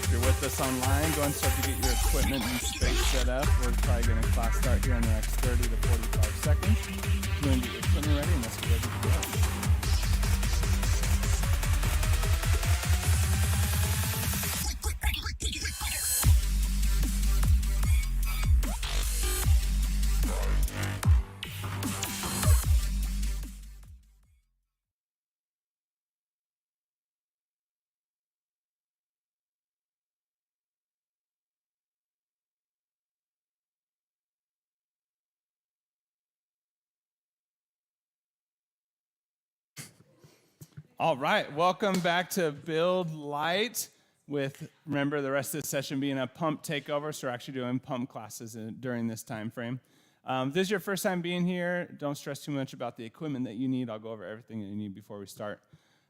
If you're with us online, go and start to get your equipment and space set up. We're probably going to class start here in the next 30 to 45 seconds. You're going to get your equipment ready and let's get ready to go. All right, welcome back to Build Light with, remember, the rest of the session being a pump takeover, so we're actually doing pump classes during this time frame. If this is your first time being here, don't stress too much about the equipment that you need. I'll go over everything that you need before we start.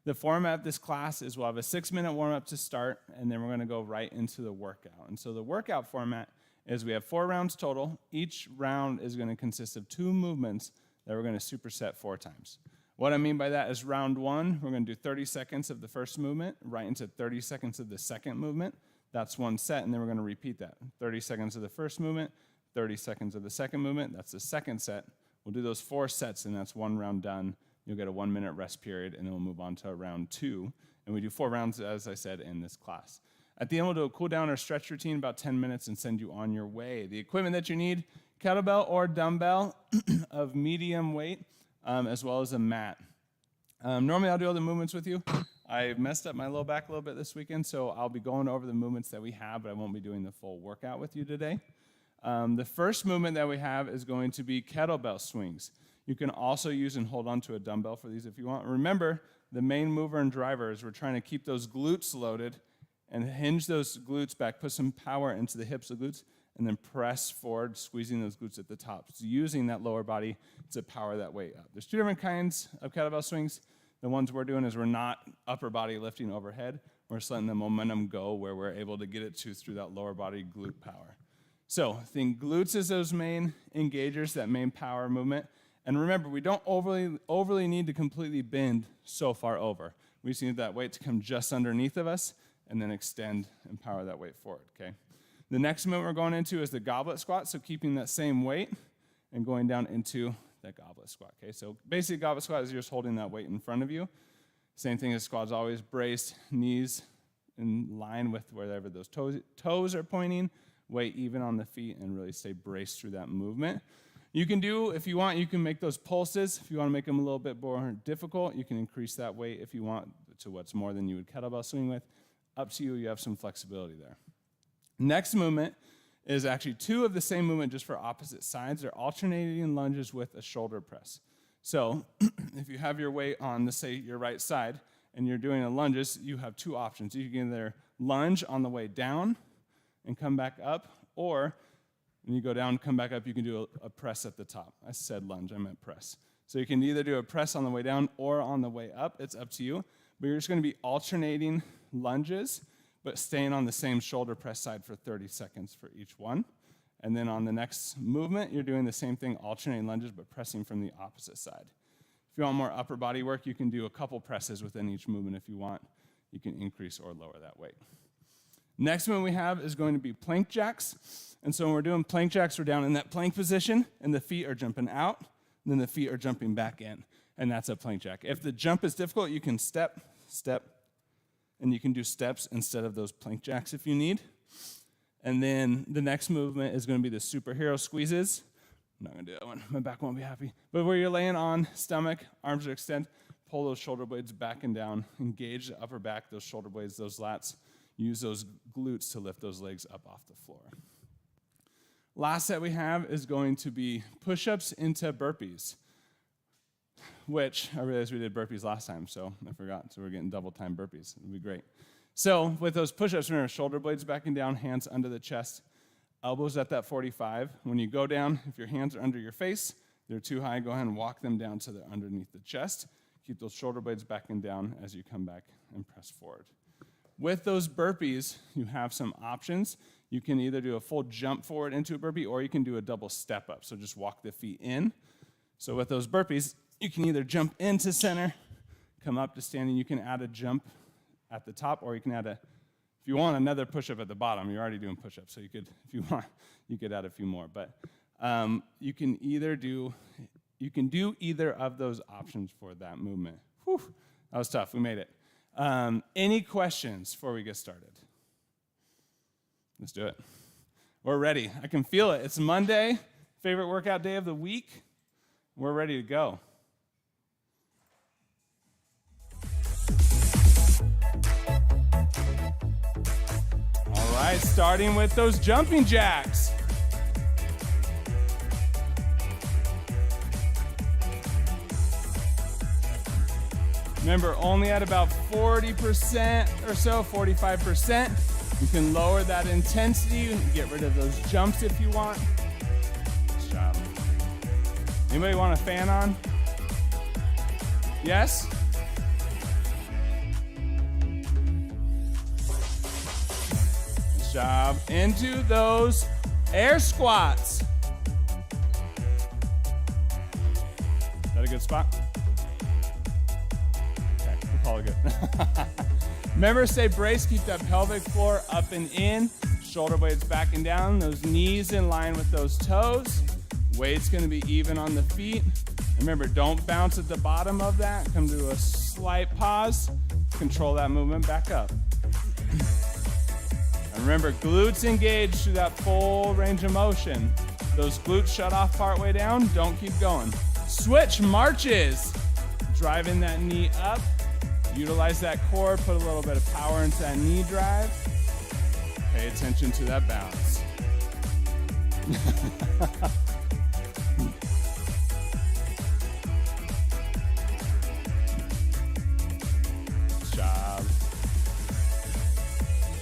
The format of this class is we'll have a 6-minute warm-up to start, and then we're going to go right into the workout. And so the workout format is we have 4 rounds total. Each round is going to consist of 2 movements that we're going to superset 4 times. What I mean by that is round 1, we're going to do 30 seconds of the first movement, right into 30 seconds of the second movement. That's 1 set, and then we're going to repeat that. 30 seconds of the first movement, 30 seconds of the second movement. That's the second set. We'll do those 4 sets, and that's 1 round done. You'll get a 1-minute rest period, and then we'll move on to round 2. And we do 4 rounds, as I said, in this class. At the end, we'll do a cool down or stretch routine, about 10 minutes, and send you on your way. The equipment that you need, kettlebell or dumbbell of medium weight, as well as a mat. Normally I'll do all the movements with you. I messed up my low back a little bit this weekend, so I'll be going over the movements that we have, but I won't be doing the full workout with you today. The first movement that we have is going to be kettlebell swings. You can also use and hold on to a dumbbell for these if you want. Remember, the main mover and driver is we're trying to keep those glutes loaded and hinge those glutes back, put some power into the hips of the glutes, and then press forward, squeezing those glutes at the top. So using that lower body to power that weight up. There's 2 different kinds of kettlebell swings. The ones we're doing is we're not upper body lifting overhead. We're just letting the momentum go where we're able to get it to through that lower body glute power. So think glutes as those main engagers, that main power movement. And remember, we don't overly need to completely bend so far over. We just need that weight to come just underneath of us and then extend and power that weight forward, okay? The next movement we're going into is the goblet squat, so keeping that same weight and going down into that goblet squat, okay? So basically goblet squat is you're just holding that weight in front of you. Same thing as squats, always braced, knees in line with wherever those toes are pointing, weight even on the feet, and really stay braced through that movement. You can do, if you want, you can make those pulses. If you want to make them a little bit more difficult, you can increase that weight if you want to what's more than you would kettlebell swing with. Up to you, you have some flexibility there. Next movement is actually 2 of the same movement just for opposite sides. They're alternating lunges with a shoulder press. So if you have your weight on, let's say, your right side, and you're doing a lunges, you have 2 options. You can either lunge on the way down and come back up, or when you go down, come back up, you can do a press at the top. I said lunge, I meant press. So you can either do a press on the way down or on the way up. It's up to you. But you're just going to be alternating lunges, but staying on the same shoulder press side for 30 seconds for each one. And then on the next movement, you're doing the same thing, alternating lunges, but pressing from the opposite side. If you want more upper body work, you can do a couple presses within each movement if you want. You can increase or lower that weight. Next movement we have is going to be plank jacks. And so when we're doing plank jacks, we're down in that plank position, and the feet are jumping out, and then the feet are jumping back in, and that's a plank jack. If the jump is difficult, you can step, and you can do steps instead of those plank jacks if you need. And then the next movement is going to be the superhero squeezes. I'm not going to do that one. My back won't be happy. But where you're laying on stomach, arms are extended, pull those shoulder blades back and down, engage the upper back, those shoulder blades, those lats. Use those glutes to lift those legs up off the floor. Last set we have is going to be push-ups into burpees, which I realized we did burpees last time, so I forgot. So we're getting double time burpees. It'll be great. So with those push-ups, remember, shoulder blades back and down, hands under the chest, elbows at that 45. When you go down, if your hands are under your face, they're too high, go ahead and walk them down so they're underneath the chest. Keep those shoulder blades back and down as you come back and press forward. With those burpees, you have some options. You can either do a full jump forward into a burpee, or you can do a double step up. So just walk the feet in. So with those burpees, you can either jump into center, come up to standing. You can add a jump at the top, or you can add a If you want another push-up at the bottom, you're already doing push-ups, so you could, if you want, you could add a few more. But you can do either of those options for that movement. Whew, that was tough. We made it. Any questions before we get started? Let's do it. We're ready. I can feel it. It's Monday, favorite workout day of the week. We're ready to go. All right, starting with those jumping jacks. Remember, only at about 40% or so, 45%. You can lower that intensity. You can get rid of those jumps if you want. Nice job. Anybody want a fan on? Yes? Nice job. Into those air squats. Is that a good spot? Okay, we'll call it good. Remember, stay braced, keep that pelvic floor up and in, shoulder blades back and down, those knees in line with those toes. Weight's gonna be even on the feet. Remember, don't bounce at the bottom of that. Come to a slight pause, control that movement back up. And remember, glutes engaged through that full range of motion. Those glutes shut off partway down, don't keep going. Switch marches, driving that knee up. Utilize that core, put a little bit of power into that knee drive. Pay attention to that bounce. Good job.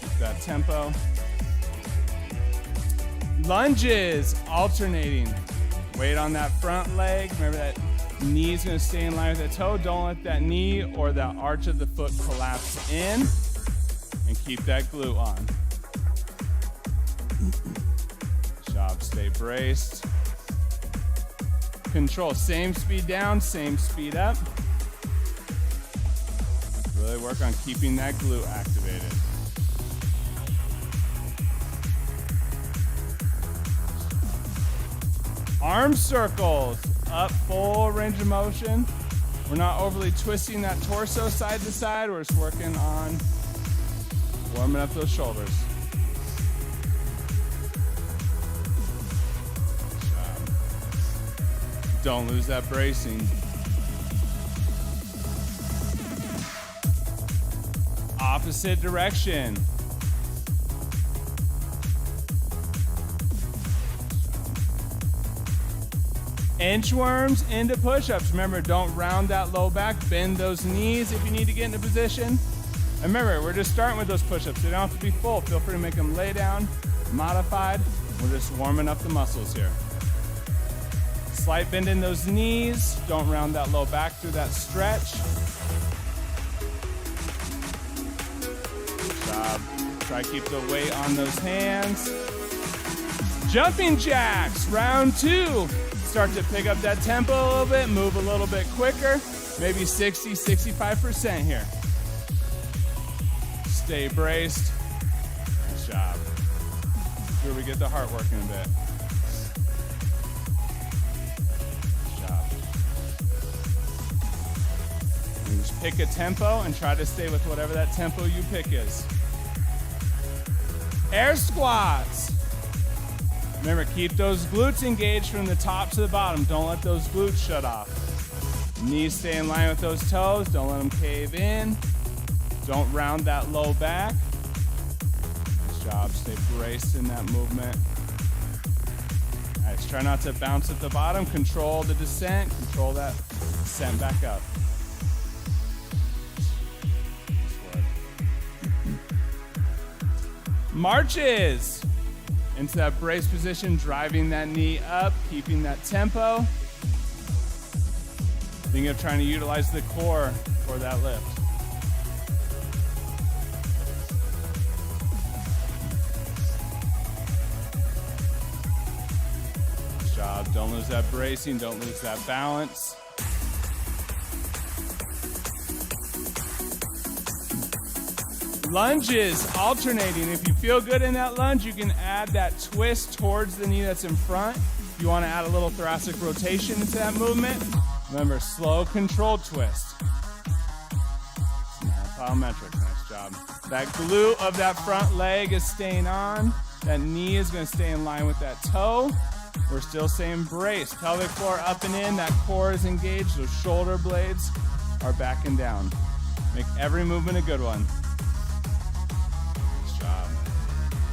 Keep that tempo. Lunges, alternating. Weight on that front leg. Remember that knee's gonna stay in line with the toe. Don't let that knee or that arch of the foot collapse in. And keep that glute on. Good job, stay braced. Control, same speed down, same speed up. Really work on keeping that glute activated. Arm circles. Up, full range of motion. We're not overly twisting that torso side to side. We're just working on warming up those shoulders. Don't lose that bracing. Opposite direction. Inchworms into push-ups. Remember, don't round that low back. Bend those knees if you need to get into position. And remember, we're just starting with those push-ups. They don't have to be full. Feel free to make them lay down, modified. We're just warming up the muscles here. Slight bend in those knees. Don't round that low back through that stretch. Good job. Try to keep the weight on those hands. Jumping jacks, round 2. Start to pick up that tempo a little bit, move a little bit quicker, maybe 60, 65% here. Stay braced. Nice job. Here we get the heart working a bit. Good job. And just pick a tempo and try to stay with whatever that tempo you pick is. Air squats. Remember, keep those glutes engaged from the top to the bottom. Don't let those glutes shut off. Knees stay in line with those toes. Don't let them cave in. Don't round that low back. Nice job. Stay braced in that movement. All right, try not to bounce at the bottom. Control the descent. Control that descent back up. Marches. Into that brace position, driving that knee up, keeping that tempo. Think of trying to utilize the core for that lift. Good job. Don't lose that bracing, don't lose that balance. Lunges, alternating. If you feel good in that lunge, you can add that twist towards the knee that's in front. If you want to add a little thoracic rotation into that movement, remember, slow, controlled twist. Plyometric, nice job. That glute of that front leg is staying on. That knee is going to stay in line with that toe. We're still saying brace. Pelvic floor up and in. That core is engaged. Those shoulder blades are backing down. Make every movement a good one. Nice job.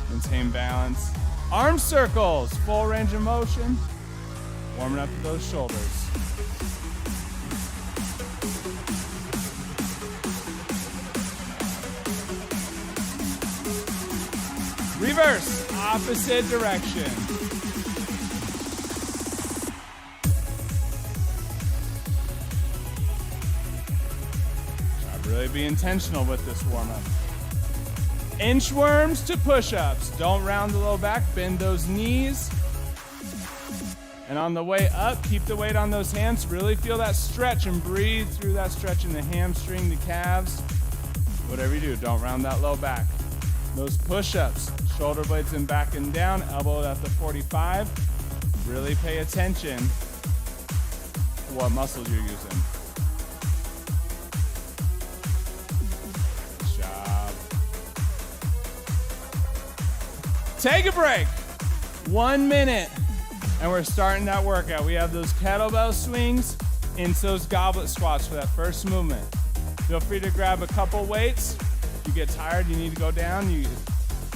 Maintain balance. Arm circles. Full range of motion. Warming up those shoulders. Reverse, opposite direction. Really be intentional with this warm-up. Inchworms to push-ups. Don't round the low back, bend those knees. And on the way up, keep the weight on those hands. Really feel that stretch and breathe through that stretch in the hamstring, the calves. Whatever you do, don't round that low back. Those push-ups, shoulder blades in back and down, elbow at the 45. Really pay attention to what muscles you're using. Good job. Take a break. 1 minute. And we're starting that workout. We have those kettlebell swings into those goblet squats for that first movement. Feel free to grab a couple weights. If you get tired, you need to go down.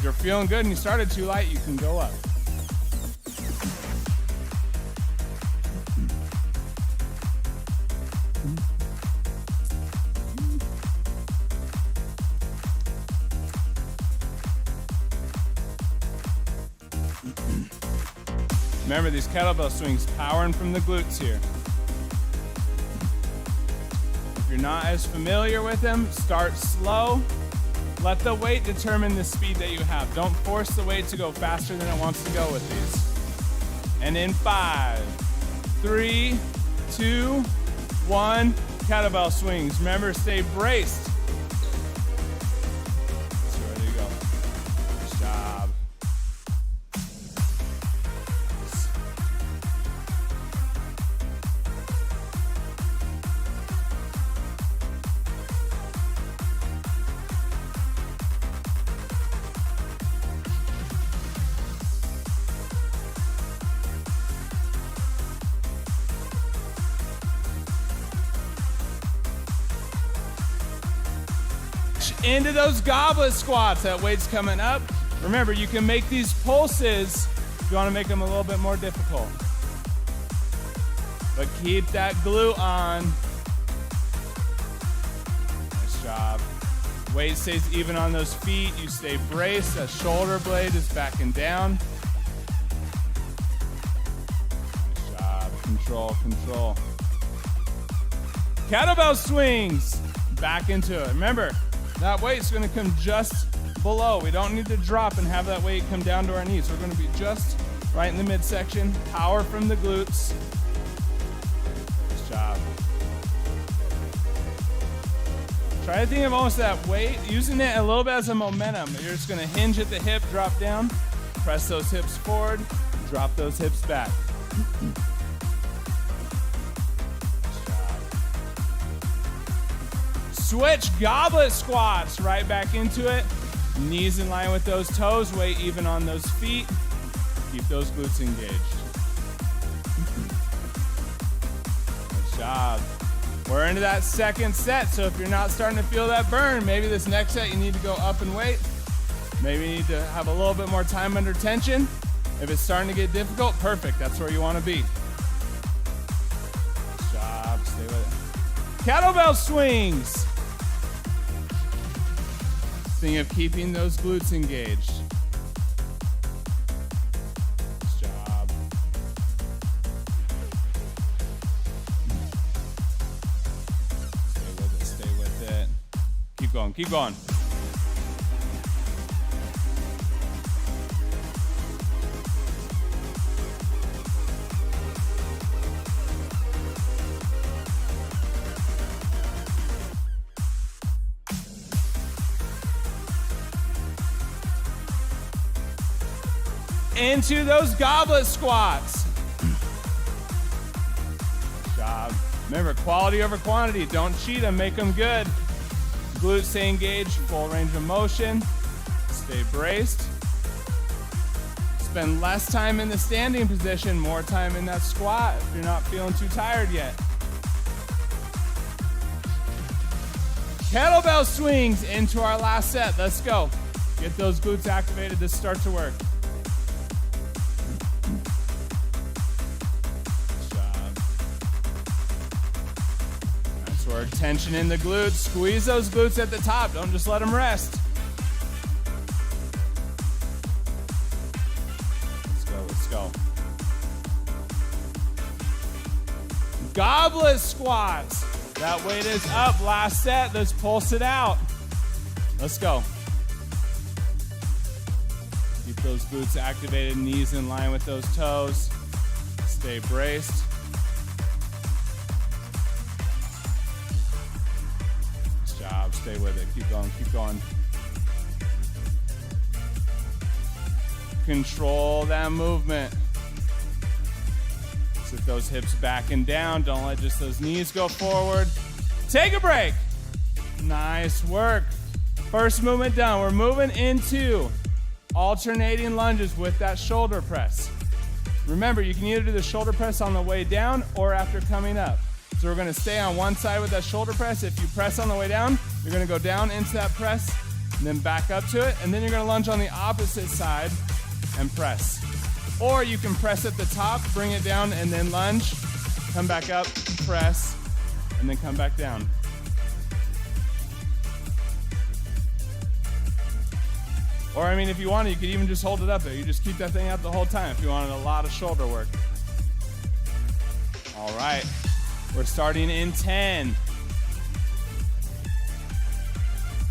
You're feeling good and you started too light, you can go up. Remember these kettlebell swings, powering from the glutes here. If you're not as familiar with them, start slow. Let the weight determine the speed that you have. Don't force the weight to go faster than it wants to go with these. And in 5, 3, 2, 1, kettlebell swings. Remember, stay braced. So ready to go. Nice job. Into those goblet squats. That weight's coming up. Remember, you can make these pulses if you want to make them a little bit more difficult. But keep that glute on. Nice job. Weight stays even on those feet. You stay braced. That shoulder blade is backing down. Nice job. Control, control. Kettlebell swings. Back into it. Remember, that weight's going to come just below. We don't need to drop and have that weight come down to our knees. We're going to be just right in the midsection. Power from the glutes. Nice job. Try to think of almost that weight, using it a little bit as a momentum. You're just going to hinge at the hip, drop down, press those hips forward, drop those hips back. Switch goblet squats right back into it. Knees in line with those toes, weight even on those feet. Keep those glutes engaged. Good job. We're into that second set, so if you're not starting to feel that burn, maybe this next set you need to go up in weight. Maybe you need to have a little bit more time under tension. If it's starting to get difficult, perfect. That's where you want to be. Good job. Stay with it. Kettlebell swings. Think of keeping those glutes engaged. Nice job. Stay with it, stay with it. Keep going, keep going. into those goblet squats. Good job. Remember, quality over quantity. Don't cheat them, make them good. Glutes stay engaged, full range of motion. Stay braced. Spend less time in the standing position, more time in that squat if you're not feeling too tired yet. Kettlebell swings into our last set. Let's go. Get those glutes activated to start to work. Good job. Nice work. Tension in the glutes. Squeeze those glutes at the top. Don't just let them rest. Let's go. Goblet squats. That weight is up. Last set. Let's pulse it out. Let's go. Keep those glutes activated, knees in line with those toes. Stay braced. Nice job. Stay with it. Keep going. Keep going. Control that movement. Sit those hips back and down. Don't let just those knees go forward. Take a break. Nice work. First movement done. We're moving into alternating lunges with that shoulder press. Remember, you can either do the shoulder press on the way down or after coming up. So we're gonna stay on one side with that shoulder press. If you press on the way down, you're gonna go down into that press and then back up to it. And then you're gonna lunge on the opposite side and press. Or you can press at the top, bring it down, and then lunge, come back up, press, and then come back down. Or, I mean, if you wanted, you could even just hold it up there. You just keep that thing out the whole time if you wanted a lot of shoulder work. All right, we're starting in 10,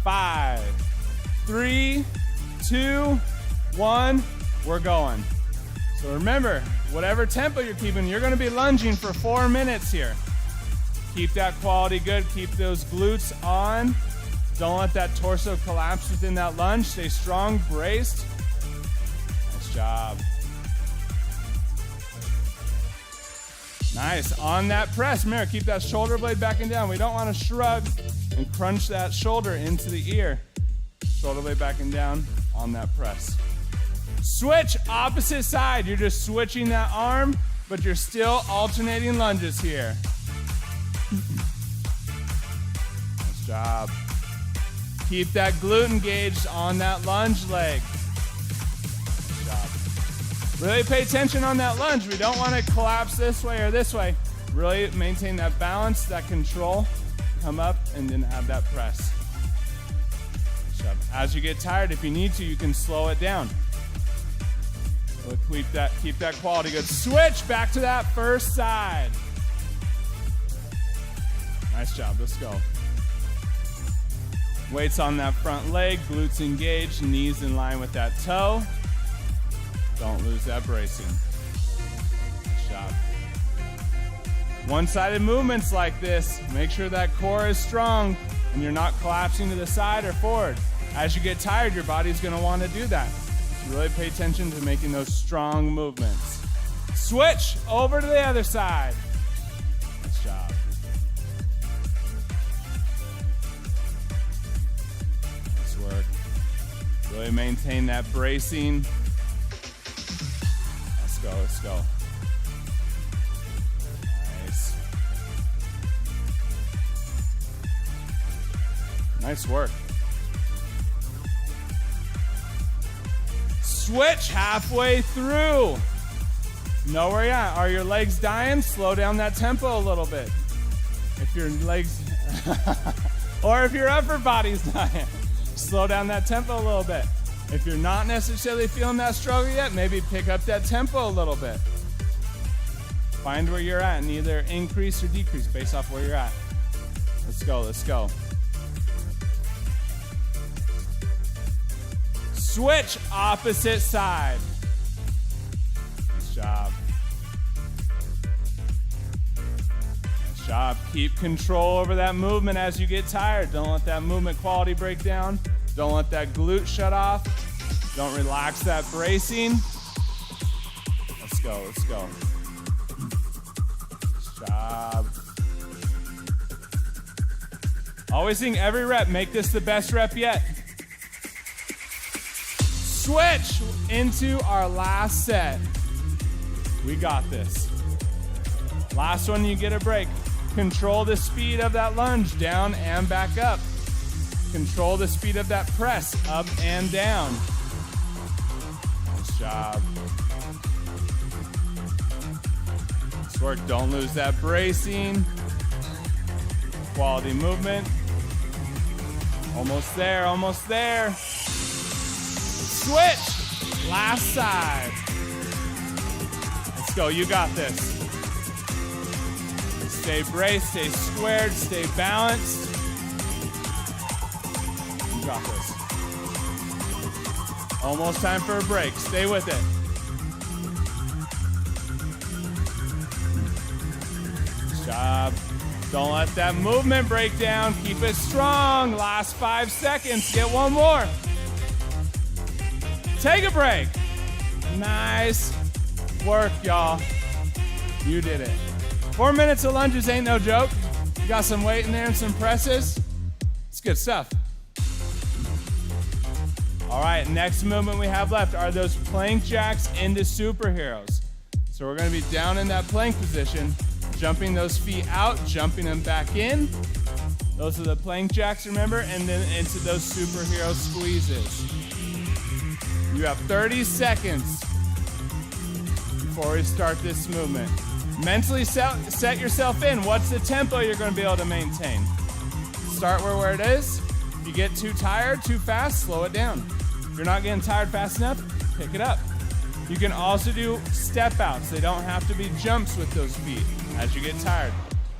5, 3, 2, 1, we're going. So remember, whatever tempo you're keeping, you're gonna be lunging for 4 minutes here. Keep that quality good, keep those glutes on. Don't let that torso collapse within that lunge. Stay strong, braced. Nice job. Nice, on that press, remember, keep that shoulder blade back and down. We don't wanna shrug and crunch that shoulder into the ear. Shoulder blade back and down on that press. Switch, opposite side. You're just switching that arm, but you're still alternating lunges here. Nice job. Keep that glute engaged on that lunge leg. Nice job. Really pay attention on that lunge. We don't want to collapse this way or this way. Really maintain that balance, that control. Come up and then have that press. Nice job. As you get tired, if you need to, you can slow it down. Keep that quality good. Switch back to that first side. Nice job, let's go. Weights on that front leg, glutes engaged, knees in line with that toe. Don't lose that bracing. Nice job. One-sided movements like this, make sure that core is strong and you're not collapsing to the side or forward. As you get tired, your body's gonna wanna do that. Really pay attention to making those strong movements. Switch over to the other side. Nice job. Nice work. Really maintain that bracing. Let's go, let's go. Nice. Nice work. Switch halfway through. Know where you're at. Are your legs dying? Slow down that tempo a little bit. If your legs, or if your upper body's dying, slow down that tempo a little bit. If you're not necessarily feeling that struggle yet, maybe pick up that tempo a little bit. Find where you're at and either increase or decrease based off where you're at. Let's go, let's go. Switch opposite side. Nice job. Nice job. Keep control over that movement as you get tired. Don't let that movement quality break down. Don't let that glute shut off. Don't relax that bracing. Let's go, let's go. Nice job. Always think every rep, make this the best rep yet. Switch into our last set. We got this. Last one, you get a break. Control the speed of that lunge, down and back up. Control the speed of that press, up and down. Nice job. Nice work, don't lose that bracing. Quality movement. Almost there, almost there. Switch, last side. Let's go, you got this. Stay braced, stay squared, stay balanced. You got this. Almost time for a break, stay with it. Good job. Don't let that movement break down, keep it strong. Last 5 seconds, get one more. Take a break. Nice work, y'all. You did it. 4 minutes of lunges ain't no joke. You got some weight in there and some presses. It's good stuff. All right, next movement we have left are those plank jacks into superheroes. So we're gonna be down in that plank position, jumping those feet out, jumping them back in. Those are the plank jacks, remember? And then into those superhero squeezes. You have 30 seconds before we start this movement. Mentally set yourself in. What's the tempo you're going to be able to maintain? Start where it is. If you get too tired, too fast, slow it down. If you're not getting tired fast enough, pick it up. You can also do step outs. They don't have to be jumps with those feet as you get tired.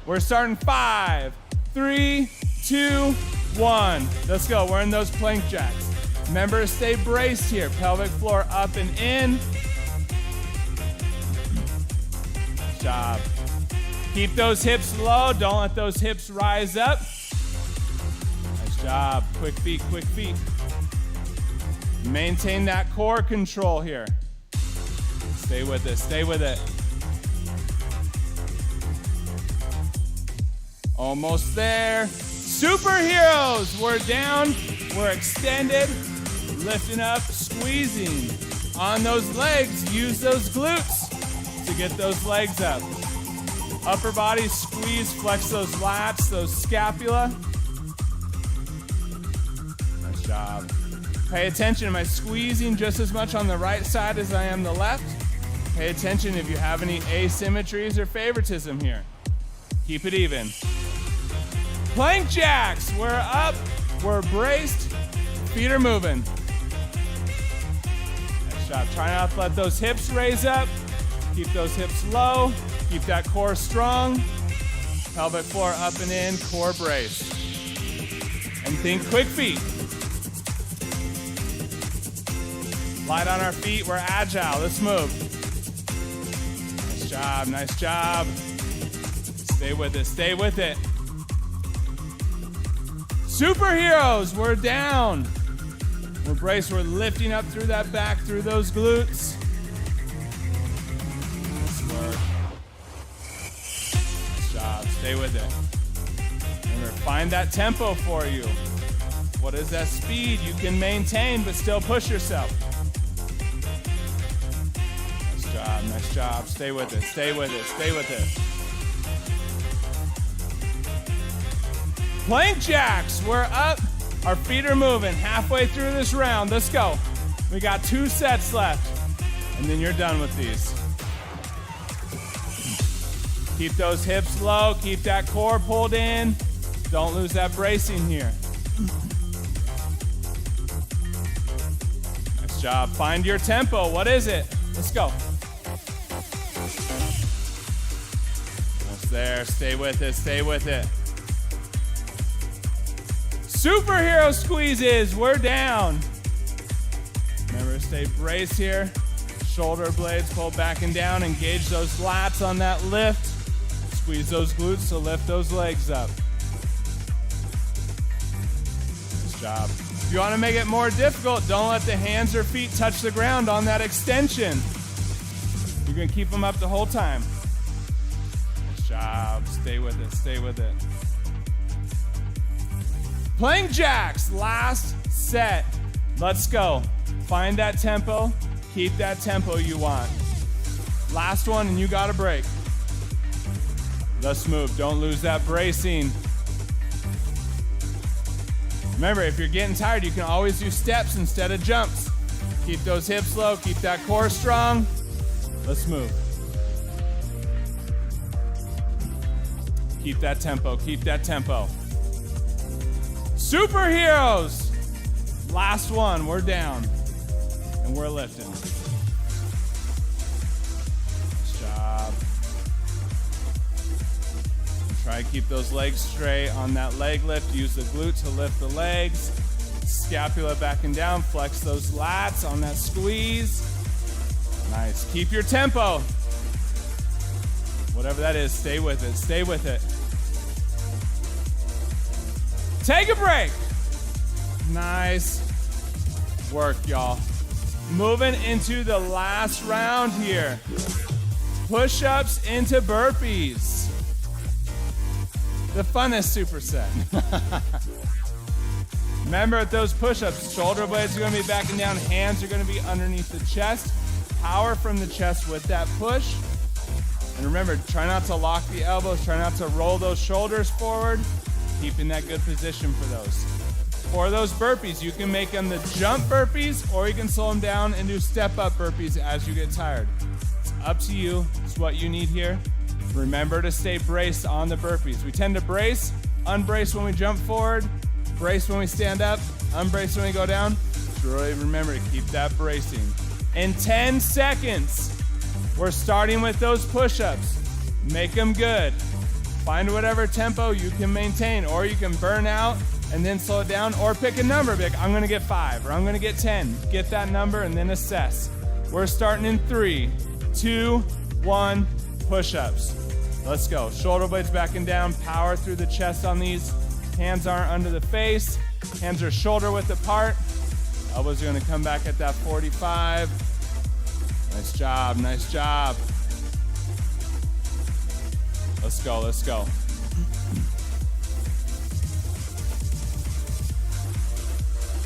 We're starting 5, 3, 2, 1. Let's go. We're in those plank jacks. Remember to stay braced here. Pelvic floor up and in. Good job. Keep those hips low. Don't let those hips rise up. Nice job. Quick feet, quick feet. Maintain that core control here. Stay with it, stay with it. Almost there. Superheroes, we're down, we're extended, lifting up, squeezing. On those legs, use those glutes to get those legs up. Upper body squeeze, flex those lats, those scapula. Nice job. Pay attention, am I squeezing just as much on the right side as I am the left? Pay attention if you have any asymmetries or favoritism here. Keep it even. Plank jacks, we're up, we're braced, feet are moving. Nice job, try not to let those hips raise up. Keep those hips low, keep that core strong. Pelvic floor up and in, core brace. And think quick feet. Light on our feet, we're agile, let's move. Nice job, nice job. Stay with it, stay with it. Superheroes, we're down. We're braced, we're lifting up through that back, through those glutes. Nice work. Nice job, stay with it. Remember, find that tempo for you. What is that speed you can maintain but still push yourself? Nice job, nice job. Stay with it, stay with it, stay with it. Plank jacks, we're up, our feet are moving. Halfway through this round, let's go. We got 2 sets left, and then you're done with these. Keep those hips low, keep that core pulled in. Don't lose that bracing here. Nice job, find your tempo, what is it? Let's go. Almost there, stay with it, stay with it. Superhero squeezes, we're down. Remember to stay braced here. Shoulder blades pull back and down. Engage those lats on that lift. Squeeze those glutes to lift those legs up. Nice job. If you want to make it more difficult, don't let the hands or feet touch the ground on that extension. You're gonna keep them up the whole time. Nice job, stay with it, stay with it. Plank jacks, last set. Let's go. Find that tempo, keep that tempo you want. Last one and you got a break. Let's move, don't lose that bracing. Remember, if you're getting tired, you can always do steps instead of jumps. Keep those hips low, keep that core strong. Let's move. Keep that tempo, keep that tempo. Superheroes! Last one, we're down. And we're lifting. Nice job. Try to keep those legs straight on that leg lift. Use the glute to lift the legs. Scapula back and down. Flex those lats on that squeeze. Nice. Keep your tempo. Whatever that is, stay with it. Stay with it. Take a break. Nice work, y'all. Moving into the last round here. Push-ups into burpees. The funnest superset. Remember at those push-ups, shoulder blades are gonna be backing down, hands are gonna be underneath the chest. Power from the chest with that push. And remember, try not to lock the elbows, try not to roll those shoulders forward, keeping that good position for those. For those burpees, you can make them the jump burpees, or you can slow them down and do step-up burpees as you get tired. It's up to you. It's what you need here. Remember to stay braced on the burpees. We tend to brace, unbrace when we jump forward, brace when we stand up, unbrace when we go down. Just really remember to keep that bracing. In 10 seconds, we're starting with those push-ups. Make them good. Find whatever tempo you can maintain, or you can burn out and then slow it down, or pick a number. Be like, I'm gonna get 5, or I'm gonna get 10. Get that number and then assess. We're starting in 3, 2, 1, push-ups. Let's go. Shoulder blades back and down, power through the chest on these. Hands aren't under the face. Hands are shoulder width apart. Elbows are gonna come back at that 45. Nice job, nice job. Let's go, let's go.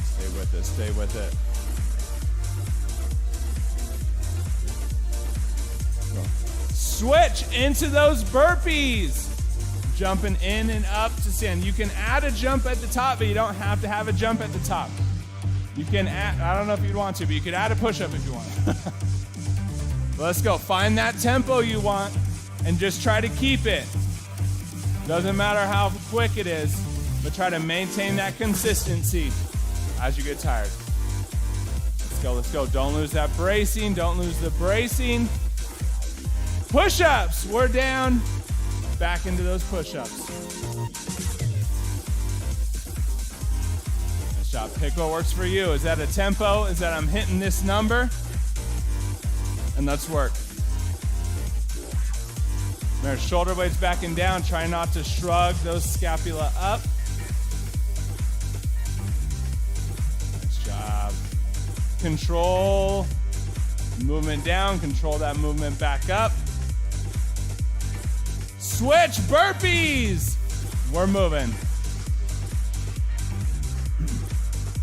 Stay with it, stay with it. Go. Switch into those burpees. Jumping in and up to stand. You can add a jump at the top, but you don't have to have a jump at the top. You can add, I don't know if you'd want to, but you could add a push-up if you want. Let's go. Find that tempo you want and just try to keep it. Doesn't matter how quick it is, but try to maintain that consistency as you get tired. Let's go, let's go. Don't lose that bracing. Don't lose the bracing. Push-ups. We're down. Back into those push-ups. Nice job. Pick what works for you. Is that a tempo? Is that I'm hitting this number? And let's work. Remember, shoulder blades back and down. Try not to shrug those scapula up. Nice job. Control movement down. Control that movement back up. Switch burpees. We're moving.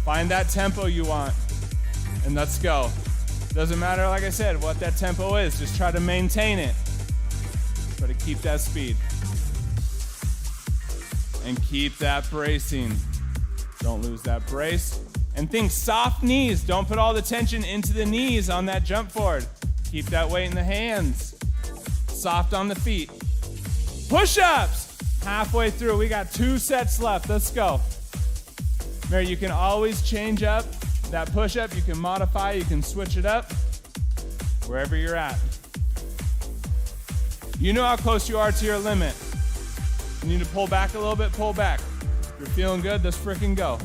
Find that tempo you want. And let's go. Doesn't matter, like I said, what that tempo is. Just try to maintain it. Try to keep that speed. And keep that bracing. Don't lose that brace. And think soft knees. Don't put all the tension into the knees on that jump forward. Keep that weight in the hands. Soft on the feet. Push-ups. Halfway through. We got 2 sets left. Let's go. Remember, you can always change up that push-up. You can modify. You can switch it up wherever you're at. You know how close you are to your limit. You need to pull back a little bit, pull back. If you're feeling good, let's freaking go.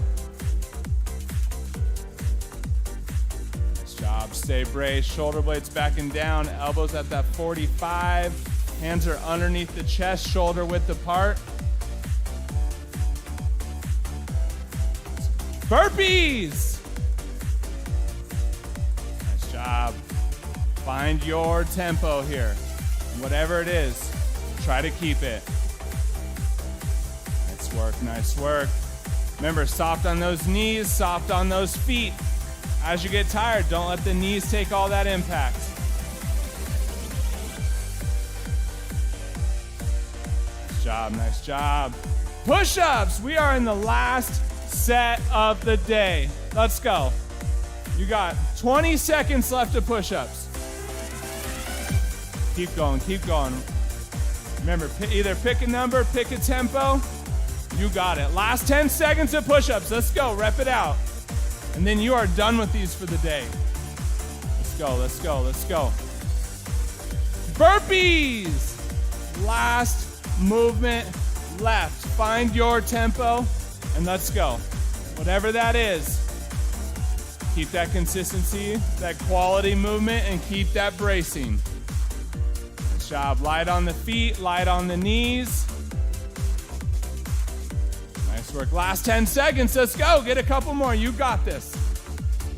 Nice job. Stay braced. Shoulder blades back and down. Elbows at that 45. Hands are underneath the chest, shoulder width apart. Burpees! Nice job. Find your tempo here. Whatever it is, try to keep it. Nice work, nice work. Remember, soft on those knees, soft on those feet. As you get tired, don't let the knees take all that impact. Nice job, nice job. Push-ups, we are in the last set of the day. Let's go. You got 20 seconds left of push-ups. Keep going, keep going. Remember, either pick a number, pick a tempo. You got it. Last 10 seconds of push-ups. Let's go, rep it out. And then you are done with these for the day. Let's go, let's go, let's go. Burpees. Last movement left. Find your tempo and let's go. Whatever that is. Keep that consistency, that quality movement, and keep that bracing. Nice job. Light on the feet, light on the knees. Nice work. Last 10 seconds. Let's go. Get a couple more. You got this.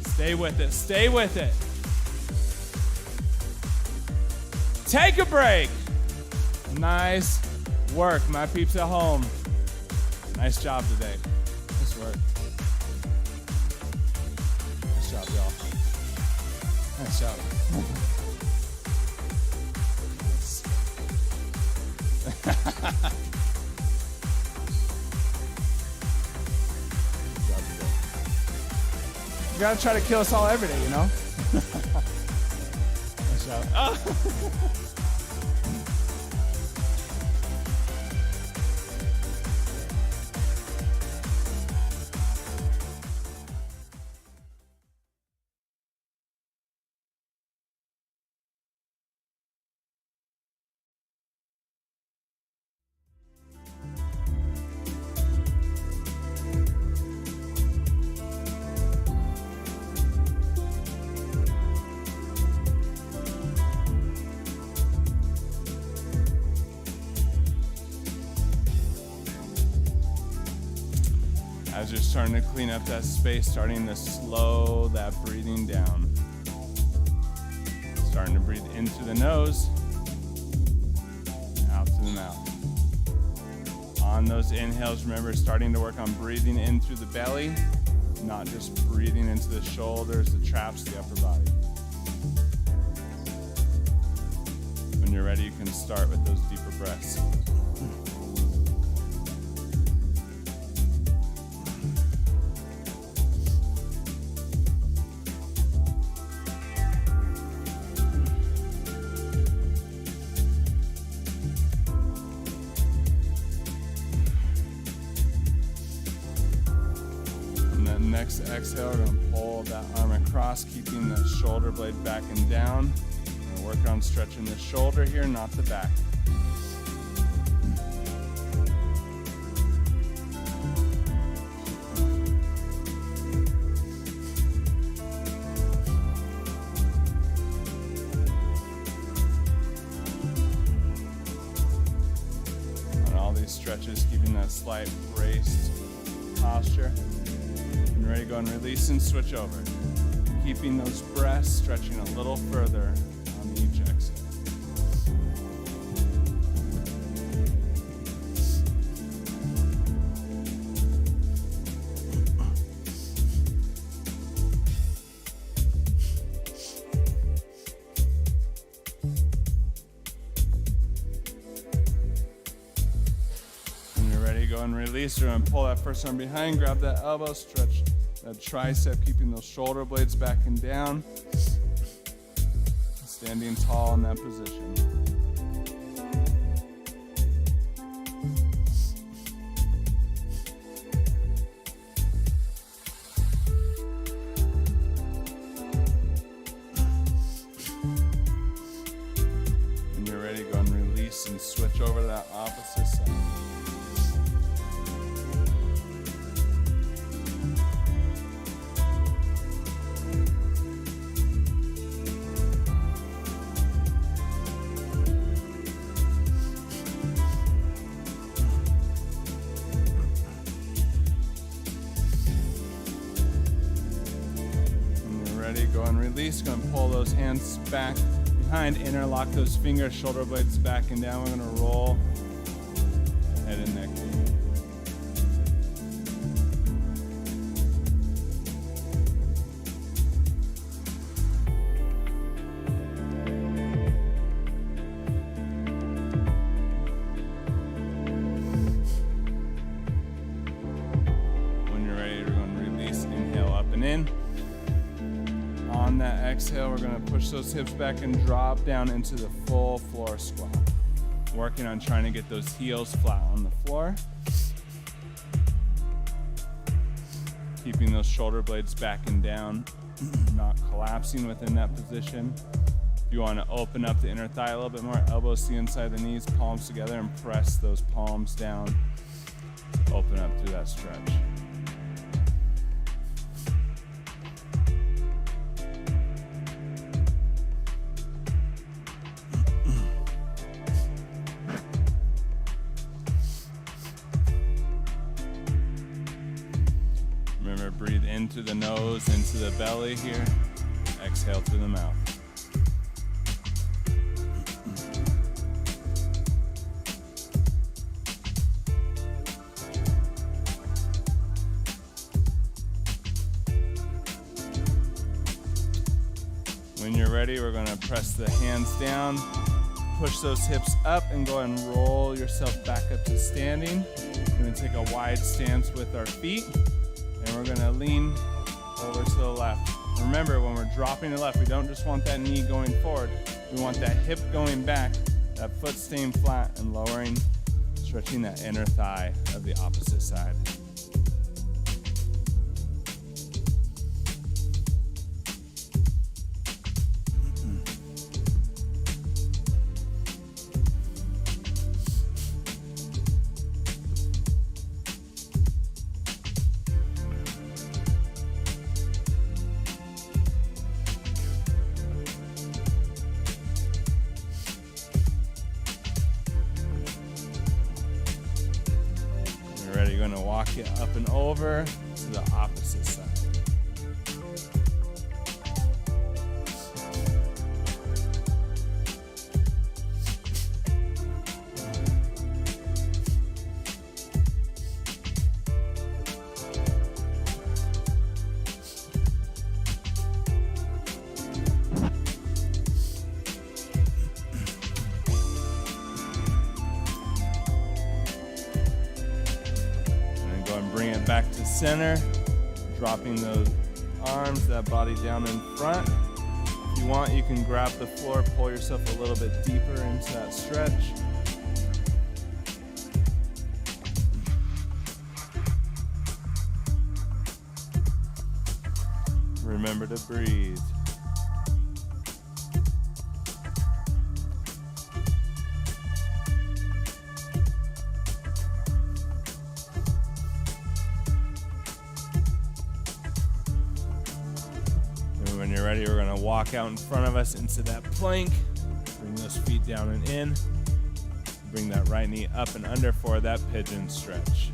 Stay with it. Stay with it. Take a break. Nice work, my peeps at home. Nice job today. Nice work. Nice job, y'all. Nice job. You gotta try to kill us all every day, you know? Nice job. Oh. As you're starting to clean up that space, starting to slow that breathing down. Starting to breathe in through the nose, out through the mouth. On those inhales, remember starting to work on breathing in through the belly, not just breathing into the shoulders, the traps, the upper body. When you're ready, you can start with those deeper breaths. Next exhale, we're going to pull that arm across, keeping the shoulder blade back and down. We're going to work on stretching the shoulder here, not the back. On all these stretches, keeping that slight braced posture. Ready, go and release and switch over. Keeping those breaths, stretching a little further on each exhale. When you're ready, go and release. You're going to pull that first arm behind, grab that elbow, stretch that tricep, keeping those shoulder blades back and down. Standing tall in that position. When you're ready, go and release and switch over to that opposite side. Go and release, go and pull those hands back behind. Interlock those fingers, shoulder blades back and down. We're going to roll head and neck. When you're ready, we're going to release, inhale up and in. On that exhale, we're going to push those hips back and drop down into the full floor squat. Working on trying to get those heels flat on the floor. Keeping those shoulder blades back and down, not collapsing within that position. If you want to open up the inner thigh a little bit more, elbows to the inside of the knees, palms together, and press those palms down to open up through that stretch. Remember, breathe into the nose, into the belly here. Exhale through the mouth. When you're ready, we're going to press the hands down, push those hips up, and go ahead and roll yourself back up to standing. We're going to take a wide stance with our feet. And we're going to lean over to the left. Remember, when we're dropping to the left, we don't just want that knee going forward. We want that hip going back, that foot staying flat and lowering, stretching that inner thigh of the opposite side. Ready, you're going to walk it up and over to the opposite side. Bring it back to center, dropping those arms, that body down in front. If you want, you can grab the floor, pull yourself a little bit deeper into that stretch. Remember to breathe. When you're ready, we're going to walk out in front of us into that plank. Bring those feet down and in. Bring that right knee up and under for that pigeon stretch.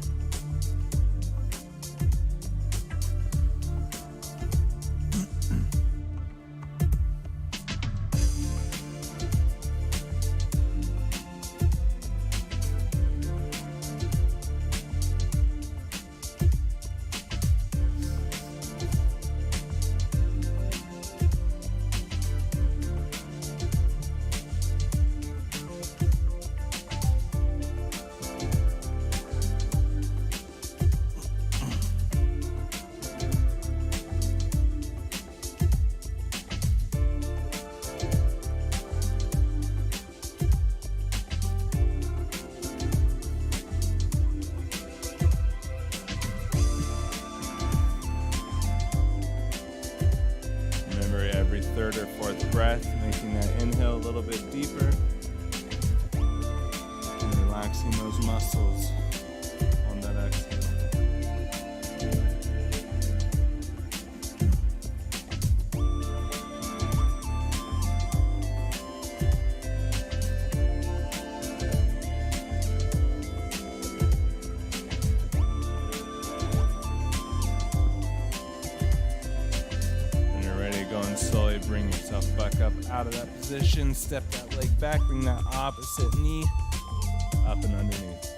Every third or fourth breath, making that inhale a little bit deeper and relaxing those muscles on that exhale. Going Slowly bring yourself back up out of that position. Step that leg back, bring that opposite knee up and underneath.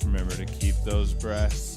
Remember to keep those breaths.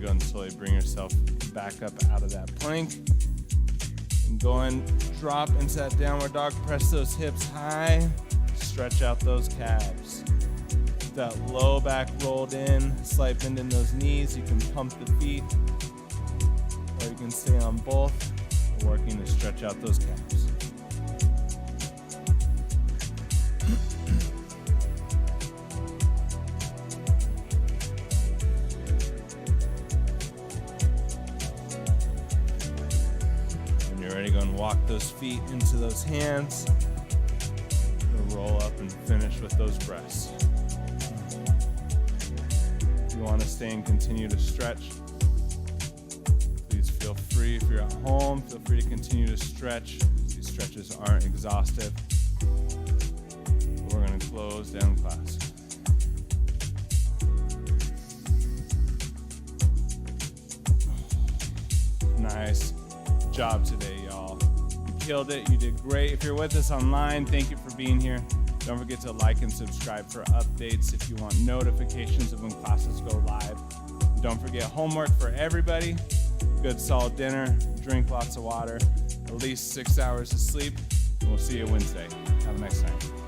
Go and slowly bring yourself back up out of that plank. And go and drop into that downward dog. Press those hips high. Stretch out those calves. Keep that low back rolled in. Slight bend in those knees. You can pump the feet. Or you can stay on both. Working to stretch out those calves. Go and walk those feet into those hands. Roll up and finish with those breaths. If you want to stay and continue to stretch, please feel free. If you're at home, feel free to continue to stretch. These stretches aren't exhaustive. We're going to close down class. Nice job today, y'all. You killed it. You did great. If you're with us online, thank you for being here. Don't forget to like and subscribe for updates if you want notifications of when classes go live. Don't forget homework for everybody. Good solid dinner. Drink lots of water. At least 6 hours of sleep. And we'll see you Wednesday. Have a nice night.